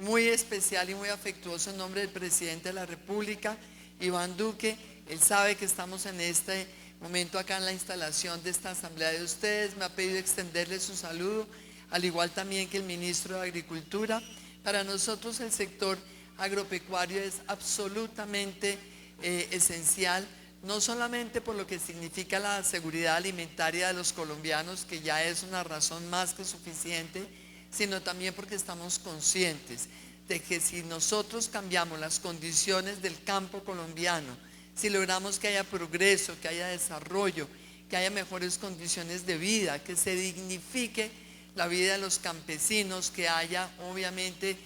muy especial y muy afectuoso en nombre del presidente de la República, Iván Duque. Él sabe que estamos en este momento acá en la instalación de esta asamblea de ustedes. Me ha pedido extenderle su saludo, al igual también que el ministro de Agricultura. Para nosotros el sector agropecuario es absolutamente esencial, no solamente por lo que significa la seguridad alimentaria de los colombianos, que ya es una razón más que suficiente, sino también porque estamos conscientes de que si nosotros cambiamos las condiciones del campo colombiano, si logramos que haya progreso, que haya desarrollo, que haya mejores condiciones de vida, que se dignifique la vida de los campesinos, que haya obviamente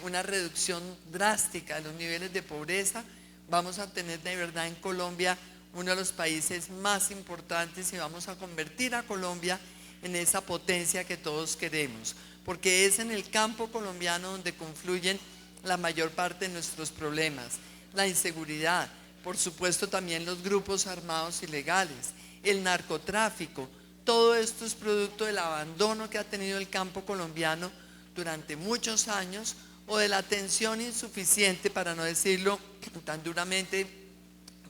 una reducción drástica de los niveles de pobreza, vamos a tener de verdad en Colombia uno de los países más importantes y vamos a convertir a Colombia en esa potencia que todos queremos, porque es en el campo colombiano donde confluyen la mayor parte de nuestros problemas, la inseguridad, por supuesto también los grupos armados ilegales, el narcotráfico. Todo esto es producto del abandono que ha tenido el campo colombiano durante muchos años, o de la atención insuficiente, para no decirlo tan duramente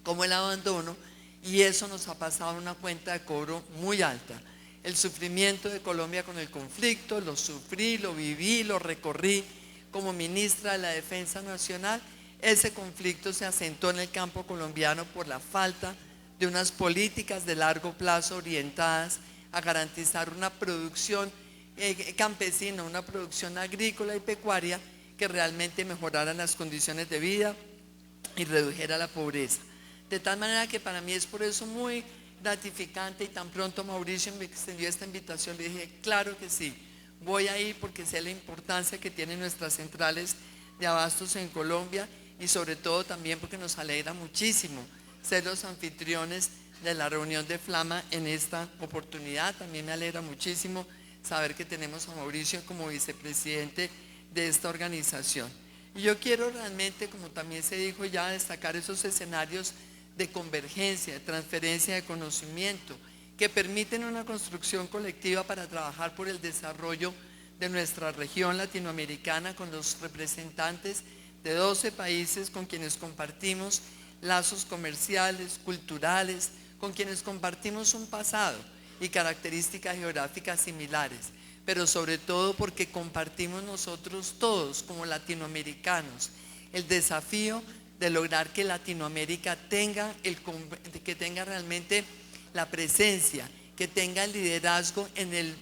como el abandono, y eso nos ha pasado a una cuenta de cobro muy alta. El sufrimiento de Colombia con el conflicto, lo sufrí, lo viví, lo recorrí como ministra de la Defensa Nacional. Ese conflicto se asentó en el campo colombiano por la falta de unas políticas de largo plazo orientadas a garantizar una producción campesina, una producción agrícola y pecuaria que realmente mejorara las condiciones de vida y redujera la pobreza. De tal manera que para mí es por eso muy gratificante, y tan pronto Mauricio me extendió esta invitación, le dije, claro que sí, voy a ir porque sé la importancia que tienen nuestras centrales de abastos en Colombia, y sobre todo también porque nos alegra muchísimo ser los anfitriones de la reunión de Flama en esta oportunidad. También me alegra muchísimo saber que tenemos a Mauricio como vicepresidente de esta organización. Y yo quiero realmente, como también se dijo ya, destacar esos escenarios de convergencia, de transferencia de conocimiento, que permiten una construcción colectiva para trabajar por el desarrollo de nuestra región latinoamericana, con los representantes de 12 países con quienes compartimos lazos comerciales, culturales, con quienes compartimos un pasado y características geográficas similares, pero sobre todo porque compartimos nosotros todos como latinoamericanos el desafío de lograr que Latinoamérica tenga realmente la presencia, que tenga el liderazgo en el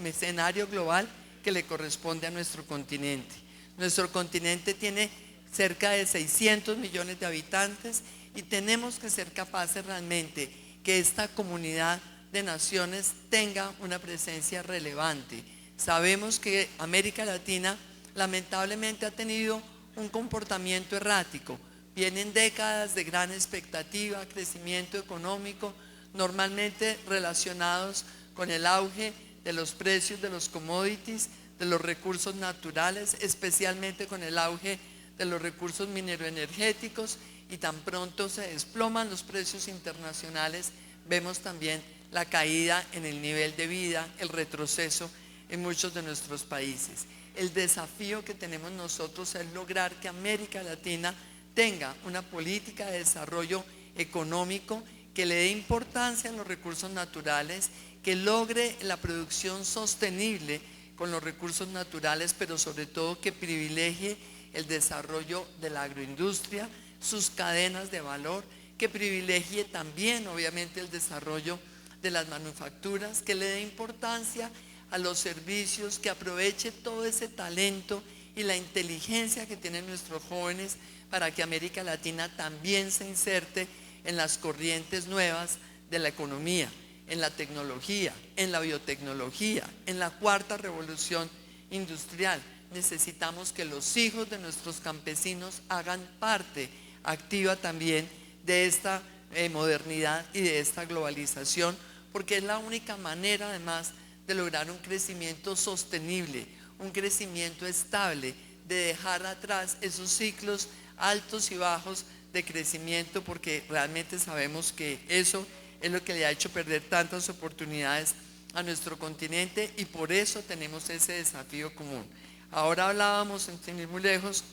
escenario global que le corresponde a nuestro continente. Nuestro continente tiene cerca de 600 millones de habitantes y tenemos que ser capaces realmente que esta comunidad de naciones tenga una presencia relevante. Sabemos que América Latina lamentablemente ha tenido un comportamiento errático. Vienen décadas de gran expectativa, crecimiento económico, normalmente relacionados con el auge de los precios de los commodities, de los recursos naturales, especialmente con el auge de los recursos mineroenergéticos, y tan pronto se desploman los precios internacionales, vemos también la caída en el nivel de vida, el retroceso en muchos de nuestros países. El desafío que tenemos nosotros es lograr que América Latina tenga una política de desarrollo económico que le dé importancia a los recursos naturales, que logre la producción sostenible con los recursos naturales, pero sobre todo que privilegie el desarrollo de la agroindustria, sus cadenas de valor, que privilegie también obviamente el desarrollo de las manufacturas, que le dé importancia a los servicios, que aproveche todo ese talento y la inteligencia que tienen nuestros jóvenes para que América Latina también se inserte en las corrientes nuevas de la economía, en la tecnología, en la biotecnología, en la cuarta revolución industrial. Necesitamos que los hijos de nuestros campesinos hagan parte activa también de esta modernidad y de esta globalización, porque es la única manera además de lograr un crecimiento sostenible, un crecimiento estable, de dejar atrás esos ciclos altos y bajos de crecimiento, porque realmente sabemos que eso es lo que le ha hecho perder tantas oportunidades a nuestro continente, y por eso tenemos ese desafío común. Ahora hablábamos, sin ir muy lejos,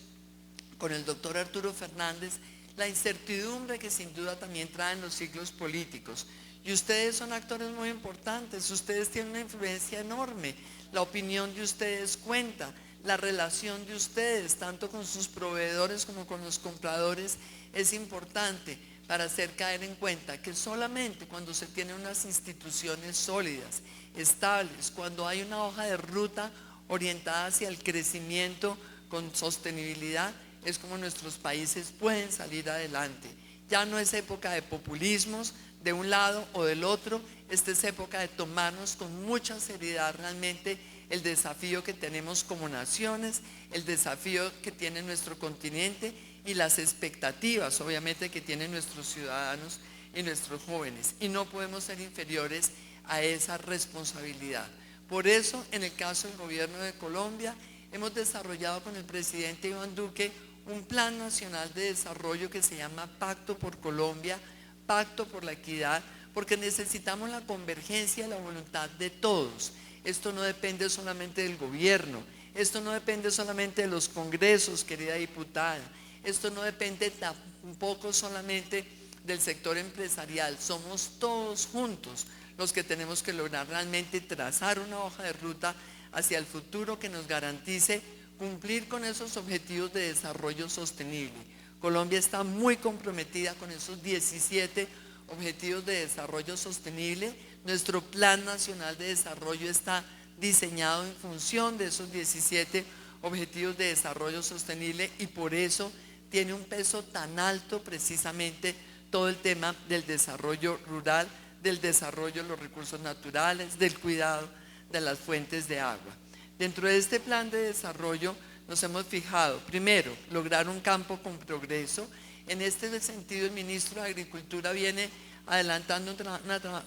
con el doctor Arturo Fernández, la incertidumbre que sin duda también traen los ciclos políticos. Y ustedes son actores muy importantes, ustedes tienen una influencia enorme, la opinión de ustedes cuenta, la relación de ustedes, tanto con sus proveedores como con los compradores, es importante para hacer caer en cuenta que solamente cuando se tienen unas instituciones sólidas, estables, cuando hay una hoja de ruta orientada hacia el crecimiento con sostenibilidad, es como nuestros países pueden salir adelante. Ya no es época de populismos de un lado o del otro, esta es época de tomarnos con mucha seriedad realmente el desafío que tenemos como naciones, el desafío que tiene nuestro continente y las expectativas obviamente que tienen nuestros ciudadanos y nuestros jóvenes, y no podemos ser inferiores a esa responsabilidad. Por eso, en el caso del gobierno de Colombia, hemos desarrollado con el presidente Iván Duque un plan nacional de desarrollo que se llama Pacto por Colombia, Pacto por la Equidad, porque necesitamos la convergencia y la voluntad de todos. Esto no depende solamente del gobierno, esto no depende solamente de los congresos, querida diputada, esto no depende tampoco solamente del sector empresarial, somos todos juntos los que tenemos que lograr realmente trazar una hoja de ruta hacia el futuro que nos garantice cumplir con esos objetivos de desarrollo sostenible. Colombia está muy comprometida con esos 17 objetivos de desarrollo sostenible. Nuestro Plan Nacional de Desarrollo está diseñado en función de esos 17 objetivos de desarrollo sostenible y por eso tiene un peso tan alto precisamente todo el tema del desarrollo rural, del desarrollo de los recursos naturales, del cuidado de las fuentes de agua. Dentro de este plan de desarrollo nos hemos fijado, primero, lograr un campo con progreso. En este sentido, el ministro de Agricultura viene adelantando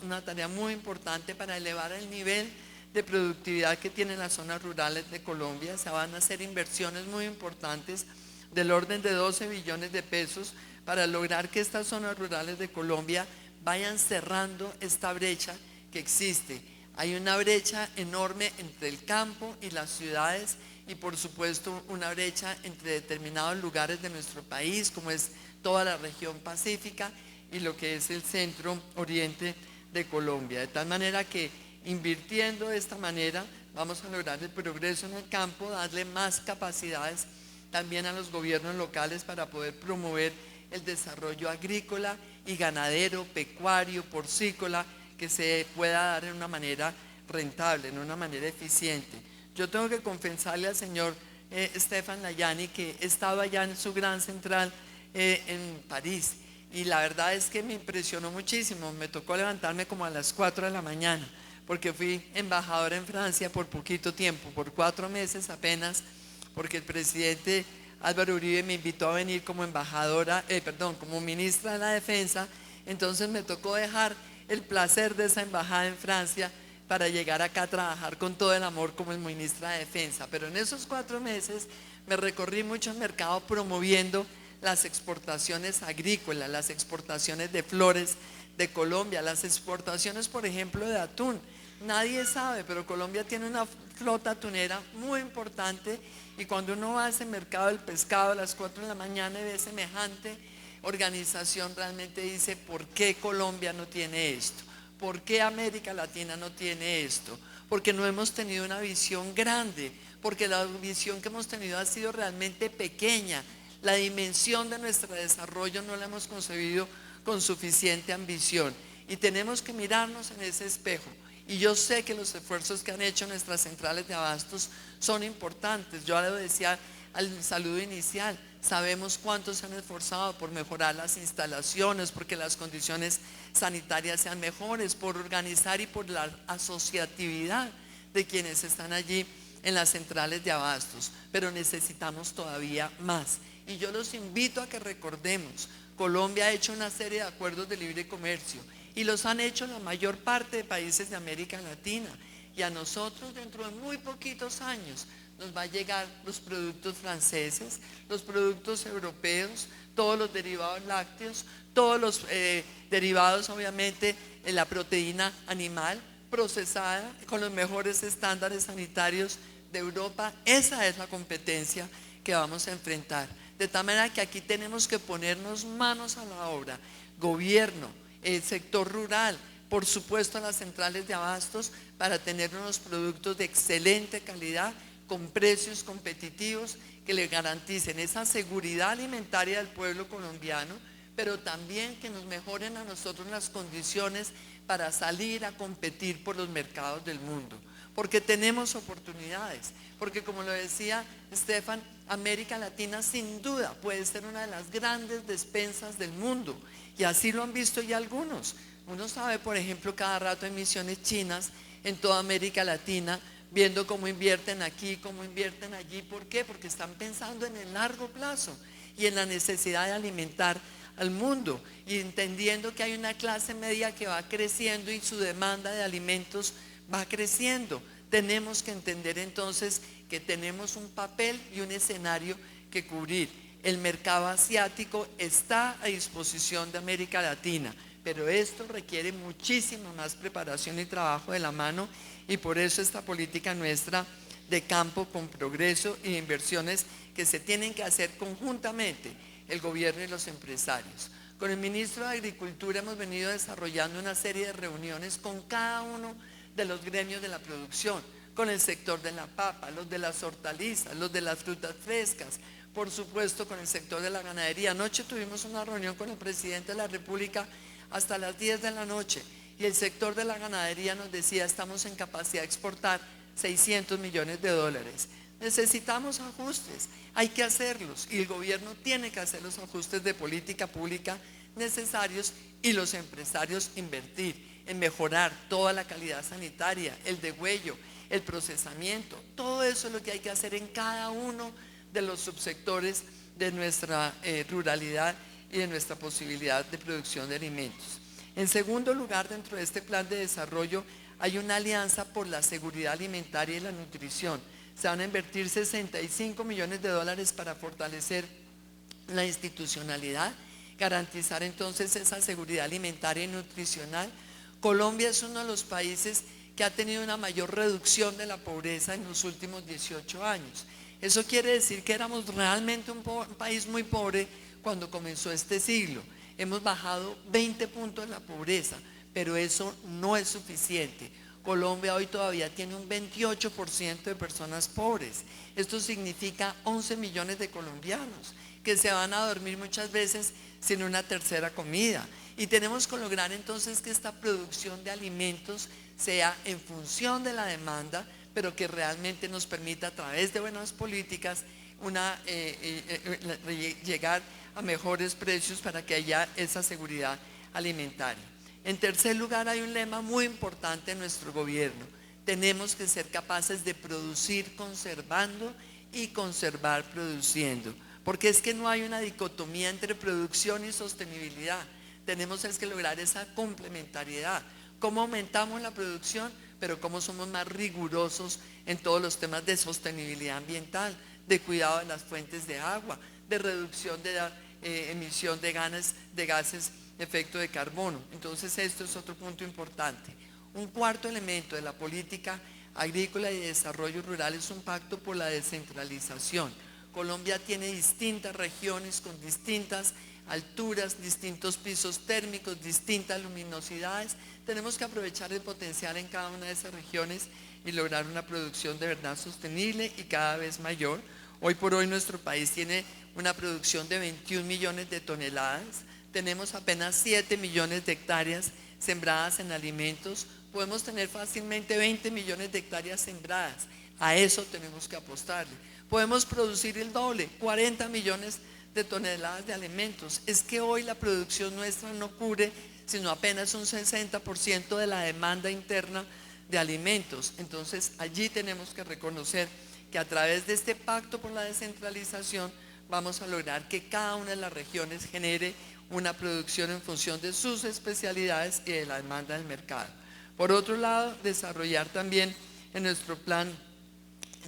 una tarea muy importante para elevar el nivel de productividad que tienen las zonas rurales de Colombia. Se van a hacer inversiones muy importantes del orden de 12 billones de pesos para lograr que estas zonas rurales de Colombia vayan cerrando esta brecha que existe. Hay una brecha enorme entre el campo y las ciudades y por supuesto una brecha entre determinados lugares de nuestro país, como es toda la región pacífica y lo que es el centro oriente de Colombia. De tal manera que invirtiendo de esta manera vamos a lograr el progreso en el campo, darle más capacidades también a los gobiernos locales para poder promover el desarrollo agrícola y ganadero, pecuario, porcícola, que se pueda dar en una manera rentable, en una manera eficiente. Yo tengo que confesarle al señor Stefan Layani que he estado allá en su gran central en París y la verdad es que me impresionó muchísimo. Me tocó levantarme como a las 4 de la mañana porque fui embajadora en Francia por poquito tiempo, por 4 meses apenas, porque el presidente Álvaro Uribe me invitó a venir como embajadora, como ministra de la Defensa. Entonces me tocó dejar el placer de esa embajada en Francia para llegar acá a trabajar con todo el amor como ministra de Defensa. Pero en esos 4 meses me recorrí mucho el mercado promoviendo las exportaciones agrícolas, las exportaciones de flores de Colombia, las exportaciones, por ejemplo, de atún. Nadie sabe, pero Colombia tiene una flota atunera muy importante y cuando uno va a ese mercado del pescado a las 4 de la mañana y ve semejante organización, realmente dice, ¿por qué Colombia no tiene esto? ¿Por qué América Latina no tiene esto? Porque no hemos tenido una visión grande, porque la visión que hemos tenido ha sido realmente pequeña. La dimensión de nuestro desarrollo no la hemos concebido con suficiente ambición y tenemos que mirarnos en ese espejo. Y yo sé que los esfuerzos que han hecho nuestras centrales de abastos son importantes. Yo lo decía al saludo inicial, sabemos cuánto se han esforzado por mejorar las instalaciones, porque las condiciones sanitarias sean mejores, por organizar y por la asociatividad de quienes están allí en las centrales de abastos, pero necesitamos todavía más. Y yo los invito a que recordemos, Colombia ha hecho una serie de acuerdos de libre comercio y los han hecho la mayor parte de países de América Latina y a nosotros dentro de muy poquitos años nos va a llegar los productos franceses, los productos europeos, todos los derivados lácteos, todos los derivados obviamente la proteína animal procesada con los mejores estándares sanitarios de Europa, esa es la competencia que vamos a enfrentar. De tal manera que aquí tenemos que ponernos manos a la obra, gobierno, el sector rural, por supuesto las centrales de abastos, para tener unos productos de excelente calidad, con precios competitivos que le garanticen esa seguridad alimentaria del pueblo colombiano, pero también que nos mejoren a nosotros las condiciones para salir a competir por los mercados del mundo, porque tenemos oportunidades, porque como lo decía Estefan, América Latina sin duda puede ser una de las grandes despensas del mundo, y así lo han visto ya algunos. Uno sabe, por ejemplo, cada rato en misiones chinas en toda América Latina, viendo cómo invierten aquí, cómo invierten allí. ¿Por qué? Porque están pensando en el largo plazo y en la necesidad de alimentar al mundo, y entendiendo que hay una clase media que va creciendo y su demanda de alimentos va creciendo. Tenemos que entender entonces que tenemos un papel y un escenario que cubrir. El mercado asiático está a disposición de América Latina, pero esto requiere muchísima más preparación y trabajo de la mano, y por eso esta política nuestra de campo con progreso y inversiones que se tienen que hacer conjuntamente el gobierno y los empresarios. Con el ministro de Agricultura hemos venido desarrollando una serie de reuniones con cada uno de los gremios de la producción, con el sector de la papa, los de las hortalizas, los de las frutas frescas, por supuesto con el sector de la ganadería. Anoche tuvimos una reunión con el presidente de la República hasta las 10 de la noche, y el sector de la ganadería nos decía: estamos en capacidad de exportar 600 millones de dólares. Necesitamos ajustes, hay que hacerlos, y el gobierno tiene que hacer los ajustes de política pública necesarios, y los empresarios invertir en mejorar toda la calidad sanitaria, el degüello, el procesamiento. Todo eso es lo que hay que hacer en cada uno de los subsectores de nuestra ruralidad y de nuestra posibilidad de producción de alimentos. En segundo lugar, dentro de este plan de desarrollo hay una alianza por la seguridad alimentaria y la nutrición. Se van a invertir 65 millones de dólares para fortalecer la institucionalidad, garantizar entonces esa seguridad alimentaria y nutricional. Colombia es uno de los países que ha tenido una mayor reducción de la pobreza en los últimos 18 años. Eso quiere decir que éramos realmente un país muy pobre cuando comenzó este siglo. Hemos bajado 20 puntos la pobreza, pero eso no es suficiente. Colombia hoy todavía tiene un 28% de personas pobres. Esto significa 11 millones de colombianos que se van a dormir muchas veces sin una tercera comida. Y tenemos que lograr entonces que esta producción de alimentos sea en función de la demanda, pero que realmente nos permita, a través de buenas políticas, llegar a mejores precios para que haya esa seguridad alimentaria. En tercer lugar, hay un lema muy importante en nuestro gobierno: tenemos que ser capaces de producir conservando y conservar produciendo, porque es que no hay una dicotomía entre producción y sostenibilidad. Tenemos que lograr esa complementariedad. ¿Cómo aumentamos la producción? Pero cómo somos más rigurosos en todos los temas de sostenibilidad ambiental, de cuidado de las fuentes de agua, de reducción de la emisión de gases de efecto de carbono. Entonces esto es otro punto importante. Un cuarto elemento de la política agrícola y de desarrollo rural es un pacto por la descentralización. Colombia tiene distintas regiones con distintas alturas, distintos pisos térmicos, distintas luminosidades. Tenemos que aprovechar el potencial en cada una de esas regiones y lograr una producción de verdad sostenible y cada vez mayor. Hoy por hoy nuestro país tiene una producción de 21 millones de toneladas. Tenemos apenas 7 millones de hectáreas sembradas en alimentos. Podemos tener fácilmente 20 millones de hectáreas sembradas. A eso tenemos que apostarle. Podemos producir el doble, 40 millones de toneladas de alimentos. Es que hoy la producción nuestra no cubre sino apenas un 60% de la demanda interna de alimentos. Entonces allí tenemos que reconocer que a través de este pacto por la descentralización vamos a lograr que cada una de las regiones genere una producción en función de sus especialidades y de la demanda del mercado. Por otro lado, desarrollar también en nuestro plan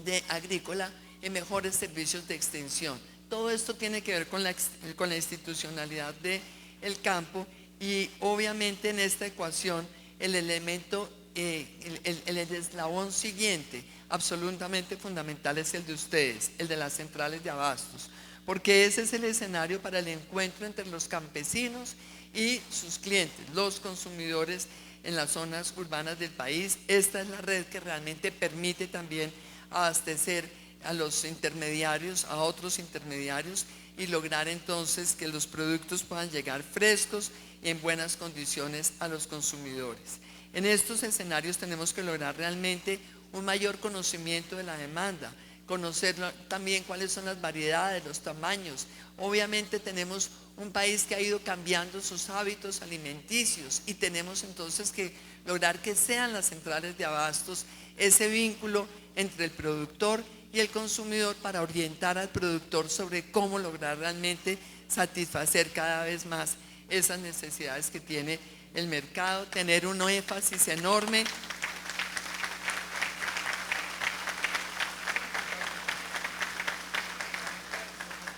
de agrícola en mejores servicios de extensión. Todo esto tiene que ver con la institucionalidad del campo, y obviamente en esta ecuación el elemento el eslabón siguiente, absolutamente fundamental, es el de ustedes, el de las centrales de abastos, porque ese es el escenario para el encuentro entre los campesinos y sus clientes, los consumidores en las zonas urbanas del país. Esta es la red que realmente permite también abastecer a los intermediarios, a otros intermediarios, y lograr entonces que los productos puedan llegar frescos y en buenas condiciones a los consumidores. En estos escenarios tenemos que lograr realmente un mayor conocimiento de la demanda, conocer también cuáles son las variedades, los tamaños. Obviamente tenemos un país que ha ido cambiando sus hábitos alimenticios y tenemos entonces que lograr que sean las centrales de abastos ese vínculo entre el productor y el consumidor para orientar al productor sobre cómo lograr realmente satisfacer cada vez más esas necesidades que tiene el mercado, tener un énfasis enorme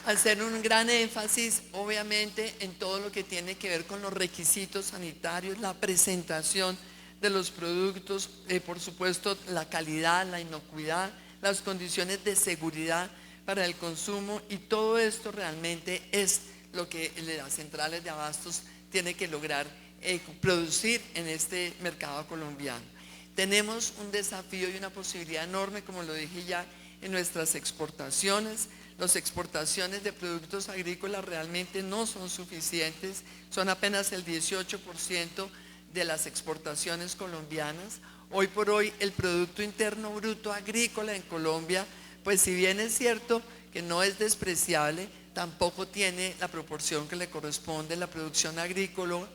hacer un gran énfasis obviamente en todo lo que tiene que ver con los requisitos sanitarios, la presentación de los productos, por supuesto la calidad, la inocuidad, las condiciones de seguridad para el consumo, y todo esto realmente es lo que las centrales de abastos tienen que lograr producir en este mercado colombiano. Tenemos un desafío y una posibilidad enorme, como lo dije ya, en nuestras exportaciones. Las exportaciones de productos agrícolas realmente no son suficientes, son apenas el 18% de las exportaciones colombianas. Hoy por hoy el Producto Interno Bruto agrícola en Colombia, pues si bien es cierto que no es despreciable, tampoco tiene la proporción que le corresponde. La producción agrícola,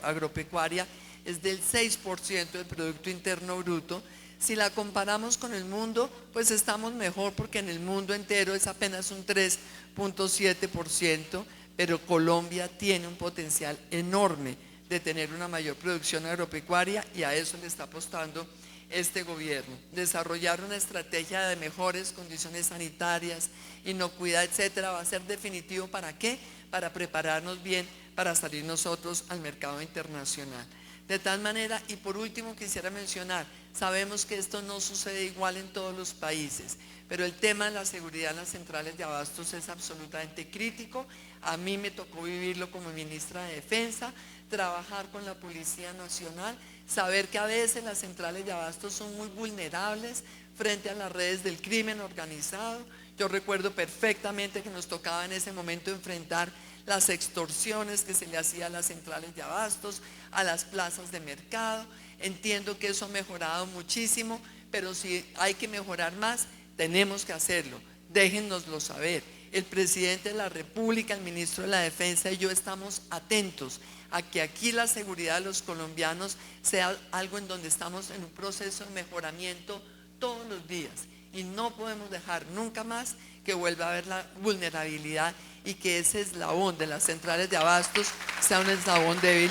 agropecuaria, es del 6% del Producto Interno Bruto. Si la comparamos con el mundo, pues estamos mejor, porque en el mundo entero es apenas un 3.7%, pero Colombia tiene un potencial enorme de tener una mayor producción agropecuaria, y a eso le está apostando este gobierno. Desarrollar una estrategia de mejores condiciones sanitarias, inocuidad, etcétera, va a ser definitivo. ¿Para qué? Para prepararnos bien para salir nosotros al mercado internacional. De tal manera, y por último quisiera mencionar, sabemos que esto no sucede igual en todos los países, pero el tema de la seguridad en las centrales de abastos es absolutamente crítico. A mí me tocó vivirlo como ministra de Defensa, trabajar con la Policía Nacional, saber que a veces las centrales de abastos son muy vulnerables frente a las redes del crimen organizado. Yo recuerdo perfectamente que nos tocaba en ese momento enfrentar las extorsiones que se le hacía a las centrales de abastos, a las plazas de mercado. Entiendo que eso ha mejorado muchísimo, pero si hay que mejorar más, tenemos que hacerlo. Déjennoslo saber. El presidente de la República, el ministro de la Defensa y yo estamos atentos a que aquí la seguridad de los colombianos sea algo en donde estamos en un proceso de mejoramiento todos los días, y no podemos dejar nunca más que vuelva a haber la vulnerabilidad y que ese eslabón de las centrales de abastos sea un eslabón débil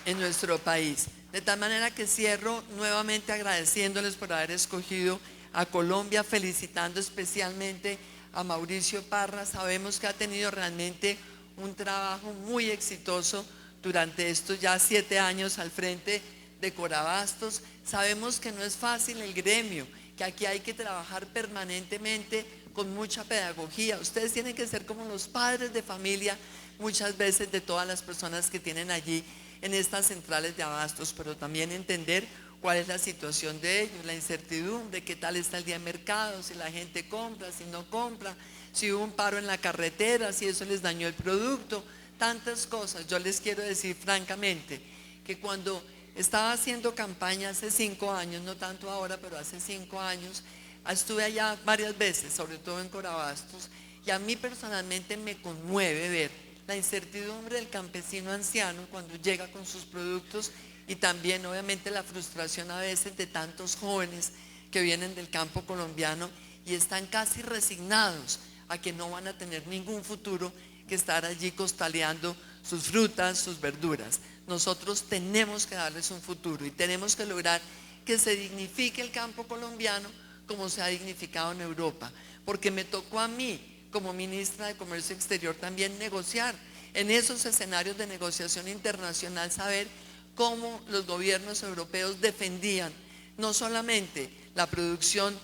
en nuestro país. De tal manera que cierro nuevamente agradeciéndoles por haber escogido a Colombia, felicitando especialmente a Mauricio Parra. Sabemos que ha tenido realmente un trabajo muy exitoso durante estos ya 7 años al frente de Corabastos. Sabemos que no es fácil el gremio, que aquí hay que trabajar permanentemente con mucha pedagogía. Ustedes tienen que ser como los padres de familia muchas veces de todas las personas que tienen allí en estas centrales de abastos, pero también entender cuál es la situación de ellos, la incertidumbre, qué tal está el día de mercado, si la gente compra, si no compra, si hubo un paro en la carretera, si eso les dañó el producto, tantas cosas. Yo les quiero decir francamente que cuando estaba haciendo campaña hace 5 años, no tanto ahora, pero hace 5 años, estuve allá varias veces, sobre todo en Corabastos, y a mí personalmente me conmueve ver la incertidumbre del campesino anciano cuando llega con sus productos, y también obviamente la frustración a veces de tantos jóvenes que vienen del campo colombiano y están casi resignados a que no van a tener ningún futuro que estar allí costaleando sus frutas, sus verduras. Nosotros tenemos que darles un futuro y tenemos que lograr que se dignifique el campo colombiano como se ha dignificado en Europa, porque me tocó a mí como ministra de Comercio Exterior también negociar en esos escenarios de negociación internacional, saber cómo los gobiernos europeos defendían no solamente la producción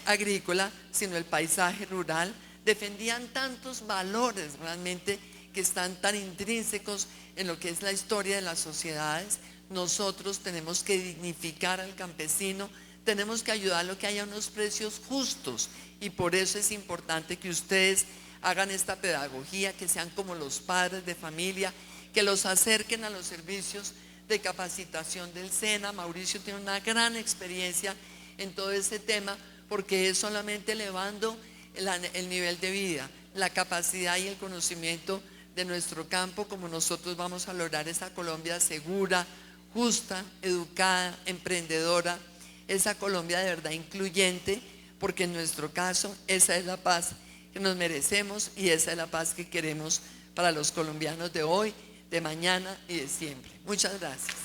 agrícola, sino el paisaje rural, defendían tantos valores realmente que están tan intrínsecos en lo que es la historia de las sociedades. Nosotros tenemos que dignificar al campesino, tenemos que ayudarlo a que haya unos precios justos, y por eso es importante que ustedes hagan esta pedagogía, que sean como los padres de familia, que los acerquen a los servicios de capacitación del SENA. Mauricio tiene una gran experiencia en todo ese tema, porque es solamente elevando el nivel de vida, la capacidad y el conocimiento de nuestro campo, como nosotros vamos a lograr esa Colombia segura, justa, educada, emprendedora, esa Colombia de verdad incluyente, porque en nuestro caso esa es la paz que nos merecemos y esa es la paz que queremos para los colombianos de hoy, de mañana y de siempre. Muchas gracias.